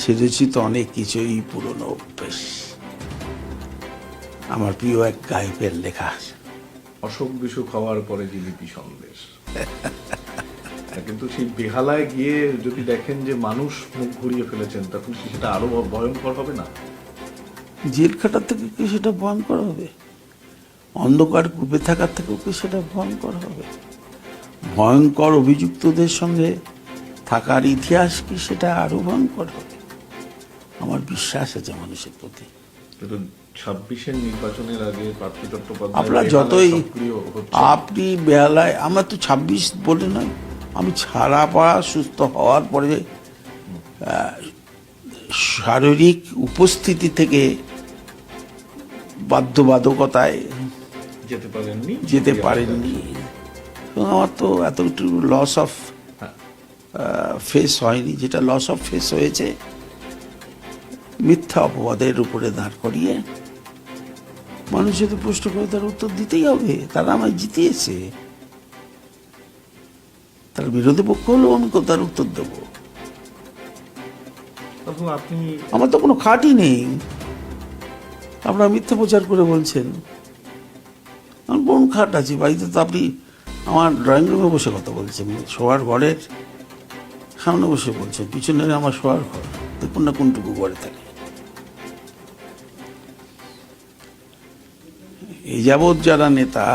ছেড়েছি তো অনেক কিছুই পুরনো অভ্যেস। আমার প্রিয় এক গায়কের লেখা, অশোক বিসুখ হওয়ার পরে জিলিপি সন্দেশ। কিন্তু সেই বেহালায় গিয়ে যদি দেখেন যে মানুষ মুখ ঘুরিয়ে ফেলেছেন, তখন কি সেটা আরো ভয়ঙ্কর হবে না? জেল খাটার থেকে কি সেটা ভয়ঙ্কর হবে? অন্ধকার কূপে থাকার থেকেও কি সেটা ভয়ঙ্কর হবে? ভয়ঙ্কর অভিযুক্তদের সঙ্গে থাকার ইতিহাস কি সেটা আরো ভয়ঙ্কর হবে? আমার বিশ্বাস আছে মানুষের প্রতি। কিন্তু 26-এর নির্বাচনের আগে পার্থ চট্টোপাধ্যায় আপনারা বেহালায় যতই সক্রিয় হচ্ছেন। আপনি বেহালায়, আমরা তো 26 বলে নয়, আমি ছাড়া পাওয়া সুস্থ হওয়ার পরে শারীরিক উপস্থিতি থেকে বাধ্যবাধকতায় যেতে পারেননি। এবং আমার তো এতটুকু লস অফ ফেস হয়নি। যেটা লস অফ ফেস হয়েছে মিথ্যা অপবাদের উপরে দাঁড় করিয়ে। মানুষ যদি প্রশ্ন করে তার উত্তর দিতেই হবে। তারা আমায় জিতিয়েছে, তার বিরোধী পক্ষ হলেও আমি তার উত্তর দেব। আমার তো কোনো খাটই নেই। আপনারা মিথ্যা প্রচার করে বলছেন আমার কোন খাট আছে? বাড়িতে তো আপনি আমার ড্রয়িং রুমে বসে কথা বলছেন, শোয়ার ঘরের সামনে বসে বলছেন, পিছনে আমার শোয়ার ঘর। দেখুন না কোনটুকু ঘরে থাকে। এই যাবৎ যারা নেতা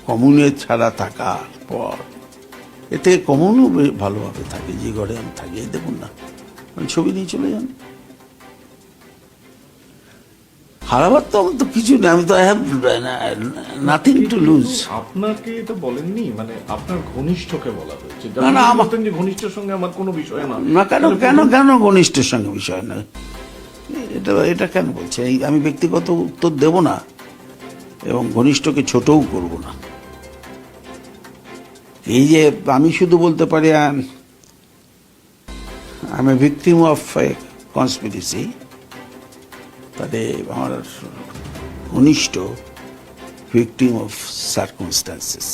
কমিউনে ছাড়া থাকার পর, এ থেকে কমিউনও ভালোভাবে থাকে। যে ঘরে আমি থাকি, দেখুন না, ছবি নিয়ে চলে যান। হারাবার তো আমার তো কিছু নেই। আমি তো I have nothing to lose. আপনাকে তো বলেননি, মানে আপনার ঘনিষ্ঠকে বলা হয়েছে। না না, আমার যে ঘনিষ্ঠের সঙ্গে আমার কোনো বিষয় না। না, কেন কেন কেন ঘনিষ্ঠের সঙ্গে বিষয় না? এটা কেন বলছে? আমি ব্যক্তিগত উত্তর দেব না এবং ঘনিষ্ঠকে ছোটও করব না। এই যে আমি শুধু বলতে পারি I M A victim of A conspiracy, তাতে আমার ঘনিষ্ঠ ভিকটিম অফ সার্কামস্টান্সেস।